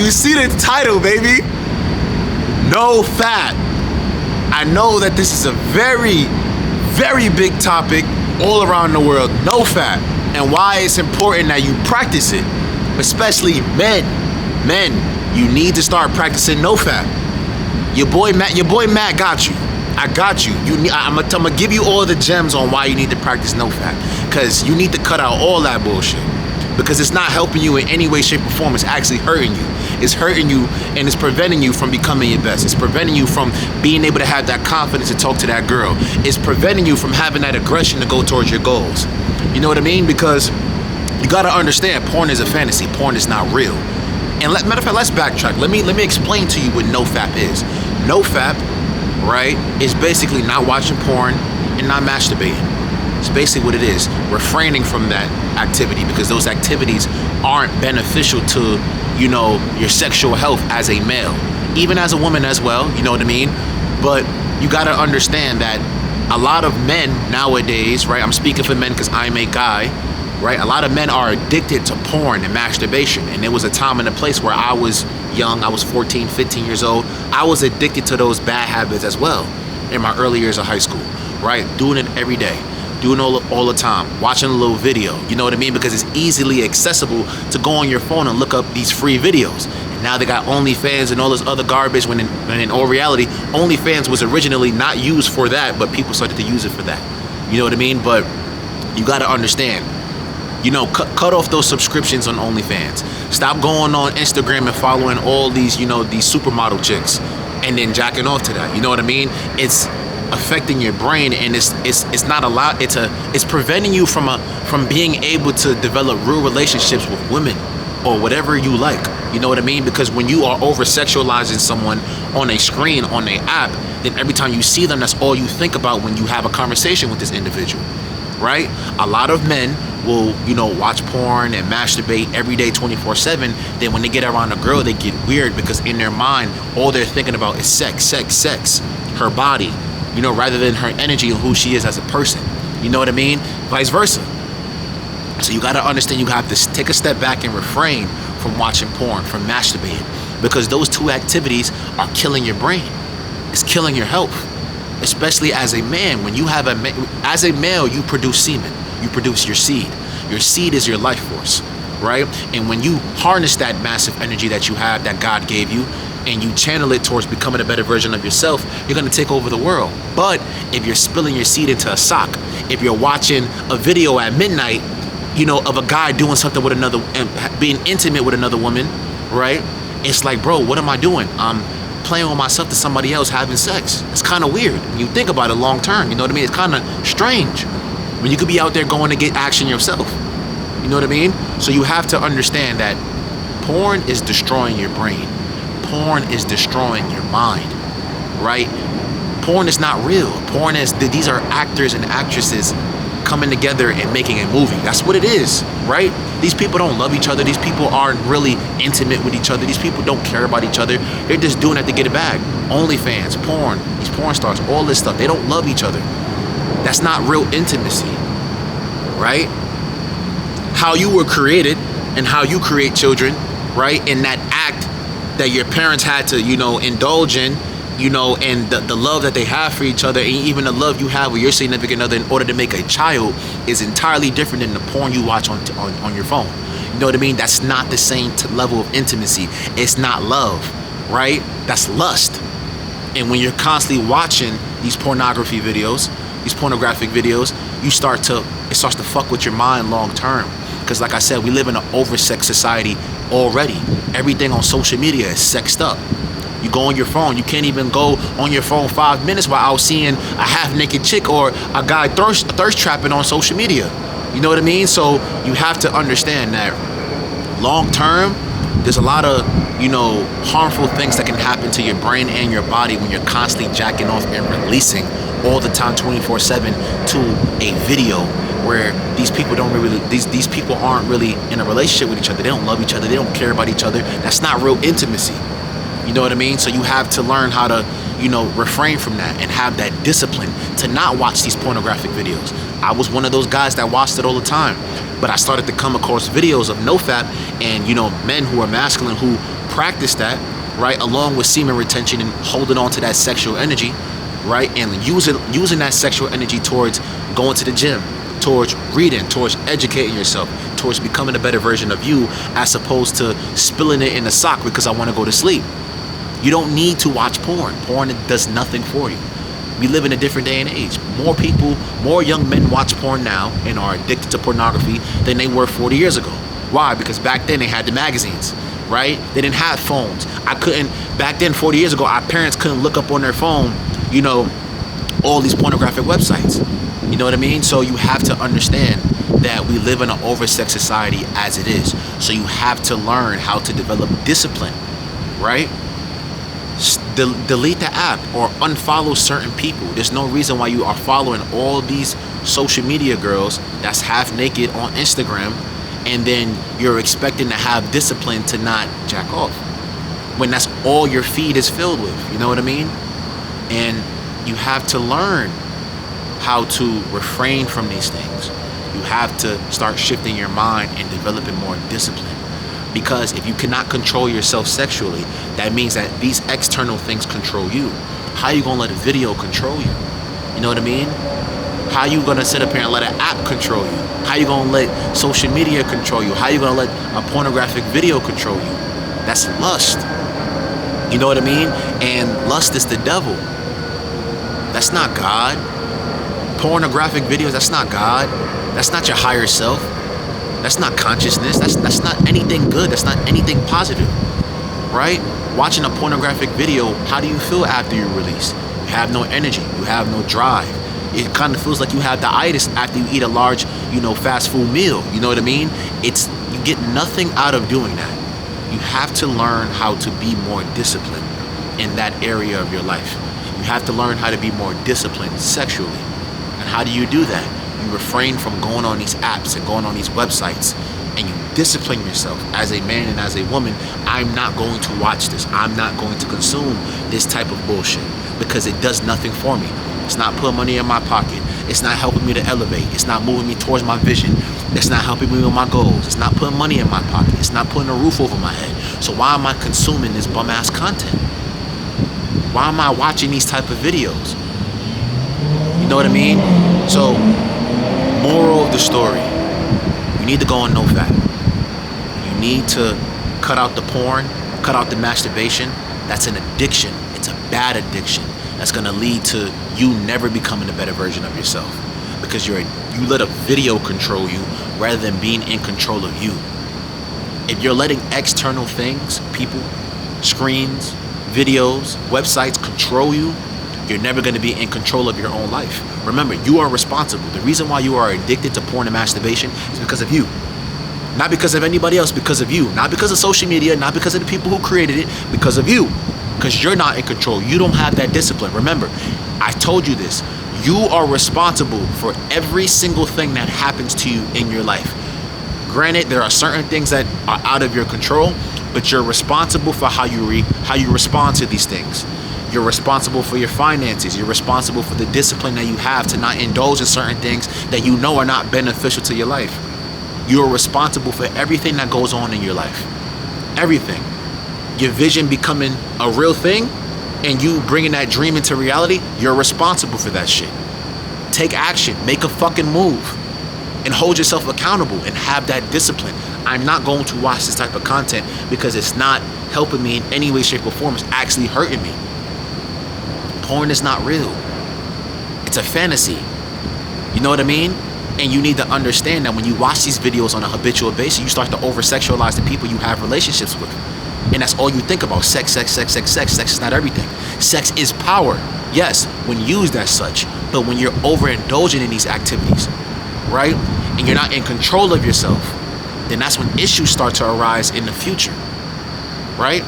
You see the title, baby. Nofap. I know that this is a very, very big topic all around the world. Nofap. And why it's important that you practice it. Especially men. Men, you need to start practicing Nofap. Your boy Matt got you. I got you. I'm gonna give you all the gems on why you need to practice Nofap. Because you need to cut out all that bullshit. Because it's not helping you in any way, shape, or form. It's actually hurting you. It's hurting you, and it's preventing you from becoming your best. It's preventing you from being able to have that confidence to talk to that girl. It's preventing you from having that aggression to go towards your goals. You know what I mean? Because you gotta understand, porn is a fantasy. Porn is not real. And matter of fact, let's backtrack. Let me explain to you what Nofap is. Nofap, right, is basically not watching porn and not masturbating. It's basically what it is. Refraining from that activity because those activities aren't beneficial to, you know, your sexual health as a male. Even as a woman as well, you know what I mean? But you gotta understand that a lot of men nowadays, right, I'm speaking for men because I'm a guy, right? A lot of men are addicted to porn and masturbation. And there was a time and a place where I was young, I was 14, 15 years old. I was addicted to those bad habits as well in my early years of high school, right? Doing it every day, doing all the time, watching a little video, you know what I mean? Because it's easily accessible to go on your phone and look up these free videos. And now they got OnlyFans and all this other garbage when in all reality, OnlyFans was originally not used for that, but people started to use it for that. You know what I mean? But you gotta understand, you know, cut off those subscriptions on OnlyFans. Stop going on Instagram and following all these, you know, these supermodel chicks and then jacking off to that. You know what I mean? It's affecting your brain, and it's not allowed. It's preventing you from being able to develop real relationships with women or whatever you like. You know what I mean? Because when you are over sexualizing someone on a screen, on an app, then every time you see them, that's all you think about when you have a conversation with this individual, right? A lot of men will, you know, watch porn and masturbate every day 24/7. Then when they get around a girl, they get weird because in their mind, all they're thinking about is sex, sex, sex, her body, you know, rather than her energy and who she is as a person. You know what I mean? Vice versa. So you got to understand, you have to take a step back and refrain from watching porn, from masturbating, because those two activities are killing your brain. It's killing your health, especially as a man. When you have as a male, you produce semen. You produce your seed. Your seed is your life force, right? And when you harness that massive energy that you have, that God gave you, and you channel it towards becoming a better version of yourself, you're gonna take over the world. But if you're spilling your seed into a sock, if you're watching a video at midnight, you know, of a guy doing something with another, and being intimate with another woman, right? It's like, bro, what am I doing? I'm playing with myself to somebody else having sex. It's kind of weird when you think about it long term. You know what I mean? It's kind of strange when you could be out there going to get action yourself. You know what I mean? So you have to understand that porn is destroying your brain. Porn is destroying your mind, right? Porn is not real. Porn is, these are actors and actresses coming together and making a movie. That's what it is, right? These people don't love each other. These people aren't really intimate with each other. These people don't care about each other. They're just doing it to get a bag. OnlyFans, porn, these porn stars, all this stuff. They don't love each other. That's not real intimacy, right? How you were created and how you create children, right? In that act that your parents had to, you know, indulge in, you know, and the love that they have for each other, and even the love you have with your significant other in order to make a child is entirely different than the porn you watch on your phone. You know what I mean? That's not the same level of intimacy. It's not love, right? That's lust. And when you're constantly watching these pornography videos, these pornographic videos, it starts to fuck with your mind long term. Because like I said, we live in an over-sex society already. Everything on social media is sexed up. You go on your phone, you can't even go on your phone 5 minutes without seeing a half-naked chick or a guy thirst trapping on social media. You know what I mean? So you have to understand that long term, there's a lot of, you know, harmful things that can happen to your brain and your body when you're constantly jacking off and releasing all the time 24/7 to a video where these people these people aren't really in a relationship with each other. They don't love each other. They don't care about each other. That's not real intimacy. You know what I mean? So you have to learn how to, you know, refrain from that and have that discipline to not watch these pornographic videos. I was one of those guys that watched it all the time. But I started to come across videos of Nofap and, men who are masculine who practice that, right, along with semen retention and holding on to that sexual energy, right, and using that sexual energy towards going to the gym, towards reading, towards educating yourself, towards becoming a better version of you, as opposed to spilling it in a sock because I want to go to sleep. You don't need to watch porn. Porn does nothing for you. We live in a different day and age. More young men watch porn now and are addicted to pornography than they were 40 years ago. Why? Because back then they had the magazines, right? They didn't have phones. Back then, 40 years ago, our parents couldn't look up on their phone, all these pornographic websites. You know what I mean? So you have to understand that we live in an oversexed society as it is. So you have to learn how to develop discipline, right? Delete the app or unfollow certain people. There's no reason why you are following all these social media girls that's half naked on Instagram and then you're expecting to have discipline to not jack off when that's all your feed is filled with. You know what I mean? And you have to learn how to refrain from these things. You have to start shifting your mind and developing more discipline. Because if you cannot control yourself sexually, that means that these external things control you. How are you going to let a video control you? You know what I mean? How are you going to sit up here and let an app control you? How are you going to let social media control you? How are you going to let a pornographic video control you? That's lust. You know what I mean? And lust is the devil. That's not God. Pornographic videos, that's not God. That's not your higher self. That's not consciousness. That's not anything good. That's not anything positive, right? Watching a pornographic video, how do you feel after you release? You have no energy. You have no drive. It kind of feels like you have the itis after you eat a large, fast food meal. You know what I mean? You get nothing out of doing that. You have to learn how to be more disciplined in that area of your life. You have to learn how to be more disciplined sexually. And how do you do that? You refrain from going on these apps and going on these websites, and you discipline yourself as a man and as a woman. I'm not going to watch this. I'm not going to consume this type of bullshit because it does nothing for me. It's not putting money in my pocket. It's not helping me to elevate. It's not moving me towards my vision. It's not helping me with my goals. It's not putting money in my pocket. It's not putting a roof over my head. So why am I consuming this bum ass content? Why am I watching these type of videos? You know what I mean? So, moral of the story, you need to go on Nofap. You need to cut out the porn, cut out the masturbation. That's an addiction. It's a bad addiction. That's gonna lead to you never becoming a better version of yourself because you let a video control you rather than being in control of you. If you're letting external things, people, screens, videos, websites control you, you're never going to be in control of your own life. Remember, you are responsible. The reason why you are addicted to porn and masturbation is because of you. Not because of anybody else, because of you. Not because of social media, not because of the people who created it, because of you. Because you're not in control. You don't have that discipline. Remember, I told you this. You are responsible for every single thing that happens to you in your life. Granted, there are certain things that are out of your control, but you're responsible for how you respond to these things. You're responsible for your finances. You're responsible for the discipline that you have to not indulge in certain things that you know are not beneficial to your life. You're responsible for everything that goes on in your life. Everything. Your vision becoming a real thing and you bringing that dream into reality, you're responsible for that shit. Take action. Make a fucking move. And hold yourself accountable and have that discipline. I'm not going to watch this type of content because it's not helping me in any way, shape, or form. It's actually hurting me. Porn is not real. It's a fantasy. You know what I mean? And you need to understand that when you watch these videos on a habitual basis, you start to over-sexualize the people you have relationships with. And that's all you think about. Sex, sex, sex, sex, sex. Sex is not everything. Sex is power. Yes, when used as such. But when you're overindulging in these activities, right? And you're not in control of yourself, then that's when issues start to arise in the future, right?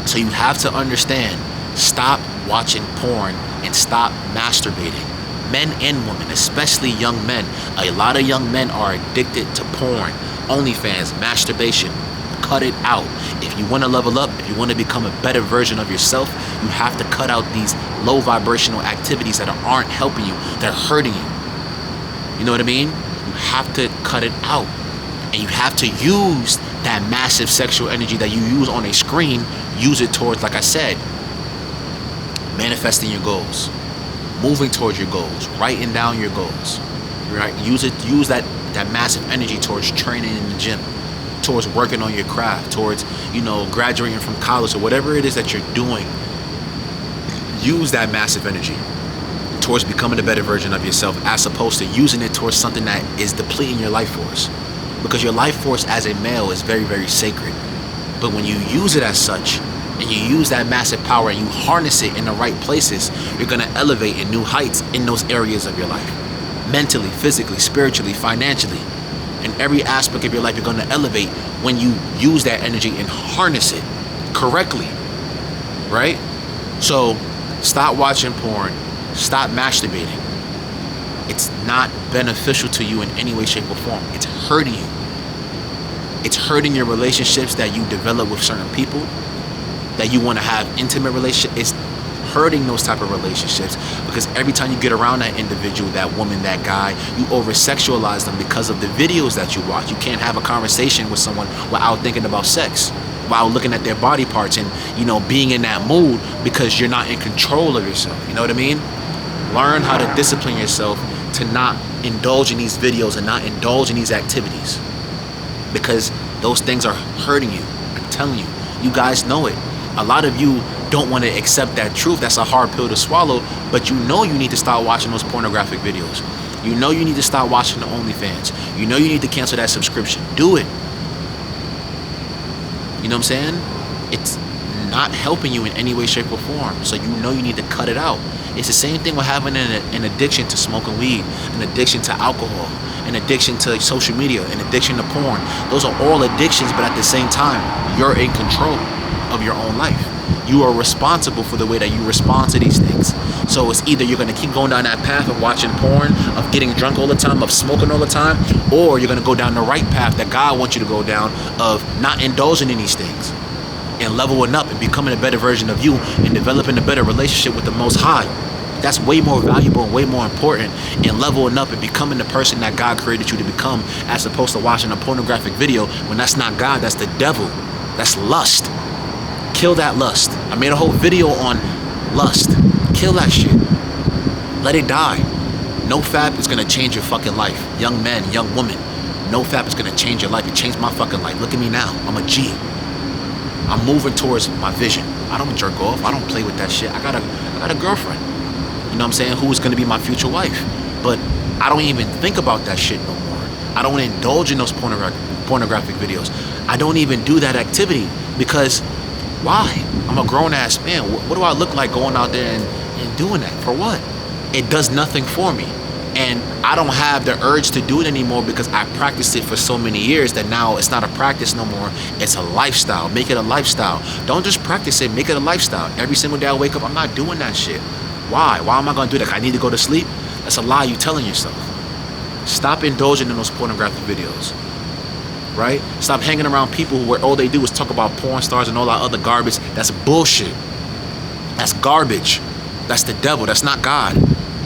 So you have to understand, stop watching porn and stop masturbating. Men and women, especially young men. A lot of young men are addicted to porn, OnlyFans, masturbation. Cut it out. If you want to level up, if you want to become a better version of yourself, you have to cut out these low vibrational activities that aren't helping you. They're hurting you. You know what I mean? You have to cut it out. And you have to use that massive sexual energy that you use on a screen, use it towards, like I said, manifesting your goals, moving towards your goals, writing down your goals, right? Use that massive energy towards training in the gym, towards working on your craft, towards, graduating from college or whatever it is that you're doing. Use that massive energy towards becoming a better version of yourself, as opposed to using it towards something that is depleting your life force. Because your life force as a male is very, very sacred. But when you use it as such, and you use that massive power and you harness it in the right places, you're going to elevate in new heights in those areas of your life. Mentally, physically, spiritually, financially. In every aspect of your life, you're going to elevate when you use that energy and harness it correctly. Right? So, stop watching porn. Stop masturbating. It's not beneficial to you in any way, shape, or form. It's hurting you. It's hurting your relationships that you develop with certain people, that you want to have intimate relationships. It's hurting those type of relationships, because every time you get around that individual, that woman, that guy, you over-sexualize them because of the videos that you watch. You can't have a conversation with someone without thinking about sex, while looking at their body parts and, being in that mood, because you're not in control of yourself. You know what I mean? Learn how to discipline yourself to not indulge in these videos and not indulge in these activities, because those things are hurting you. I'm telling you, you guys know it. A lot of you don't want to accept that truth. That's a hard pill to swallow, but you need to start watching those pornographic videos. You need to start watching the OnlyFans. You need to cancel that subscription. Do it. You know what I'm saying? It's not helping you in any way, shape, or form. So you need to cut it out. It's the same thing with having an addiction to smoking weed, an addiction to alcohol, an addiction to social media, an addiction to porn. Those are all addictions, but at the same time, you're in control of your own life. You are responsible for the way that you respond to these things. So it's either you're going to keep going down that path of watching porn, of getting drunk all the time, of smoking all the time, or you're going to go down the right path that God wants you to go down, of not indulging in these things and leveling up and becoming a better version of you and developing a better relationship with the Most High. That's way more valuable and way more important in leveling up and becoming the person that God created you to become, as opposed to watching a pornographic video when that's not God, that's the devil. That's lust. Kill that lust. I made a whole video on lust. Kill that shit. Let it die. Nofap is gonna change your fucking life. Young men, young women. Nofap is gonna change your life. It changed my fucking life. Look at me now. I'm a G. I'm moving towards my vision. I don't jerk off. I don't play with that shit. I got a girlfriend. You know what I'm saying? Who is gonna be my future wife. But I don't even think about that shit no more. I don't indulge in those pornographic videos. I don't even do that activity, because why? I'm a grown-ass man. What do I look like going out there and doing that? For what? It does nothing for me. And I don't have the urge to do it anymore, because I practiced it for so many years that now it's not a practice no more. It's a lifestyle. Make it a lifestyle. Don't just practice it. Make it a lifestyle. Every single day I wake up, I'm not doing that shit. Why? Why am I going to do that? I need to go to sleep? That's a lie you're telling yourself. Stop indulging in those pornographic videos. Right? Stop hanging around people where all they do is talk about porn stars and all that other garbage. That's bullshit. That's garbage. That's the devil. That's not God.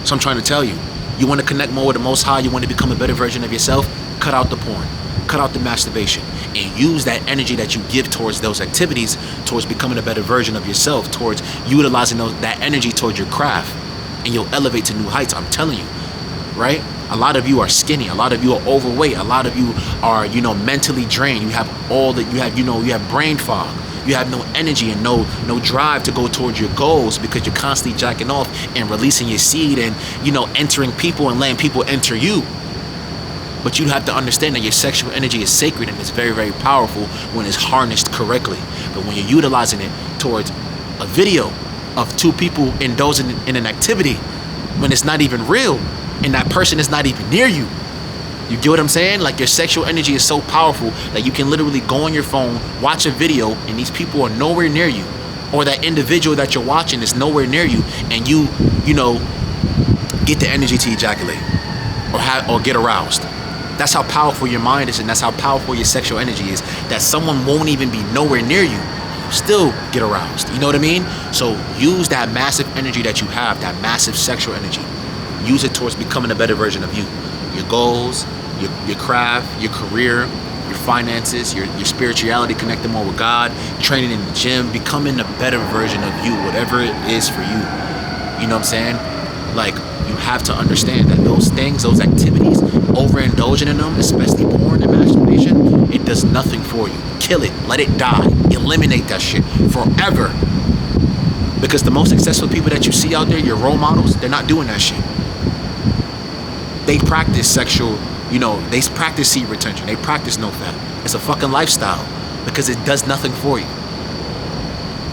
So I'm trying to tell you. You want to connect more with the Most High? You want to become a better version of yourself? Cut out the porn. Cut out the masturbation. And use that energy that you give towards those activities, towards becoming a better version of yourself, towards utilizing that energy towards your craft. And you'll elevate to new heights. I'm telling you. Right? A lot of you are skinny. A lot of you are overweight. A lot of you are, mentally drained. You have you have brain fog. You have no energy and no drive to go towards your goals, because you're constantly jacking off and releasing your seed and, entering people and letting people enter you. But you have to understand that your sexual energy is sacred, and it's very, very powerful when it's harnessed correctly. But when you're utilizing it towards a video of two people indulging in an activity when it's not even real, and that person is not even near you. You get what I'm saying? Like, your sexual energy is so powerful that you can literally go on your phone, watch a video, and these people are nowhere near you. Or that individual that you're watching is nowhere near you, and you get the energy to ejaculate or get aroused. That's how powerful your mind is, and that's how powerful your sexual energy is, that someone won't even be nowhere near you, still get aroused. You know what I mean? So use that massive energy that you have, that massive sexual energy. Use it towards becoming a better version of you. Your goals, your craft, your career, your finances, your spirituality, connecting more with God, training in the gym, becoming a better version of you, whatever it is for you. You know what I'm saying? Like, you have to understand that those things, those activities, overindulging in them, especially porn and masturbation, it does nothing for you. Kill it. Let it die. Eliminate that shit forever. Because the most successful people that you see out there, your role models, they're not doing that shit. They practice sexual, they practice seed retention. They practice Nofap. It's a fucking lifestyle because it does nothing for you.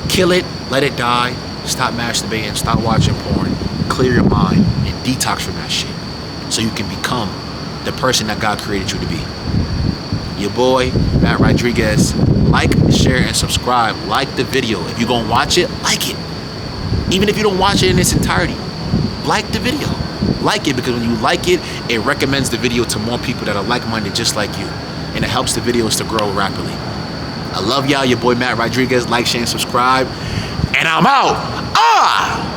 Kill it. Let it die. Stop masturbating. Stop watching porn. Clear your mind and detox from that shit so you can become the person that God created you to be. Your boy, Matt Rodriguez. Like, share, and subscribe. Like the video. If you're gonna watch it, like it. Even if you don't watch it in its entirety, like the video. Like it, because when you like it, it recommends the video to more people that are like-minded just like you. And it helps the videos to grow rapidly. I love y'all. Your boy, Matt Rodriguez. Like, share, and subscribe. And I'm out.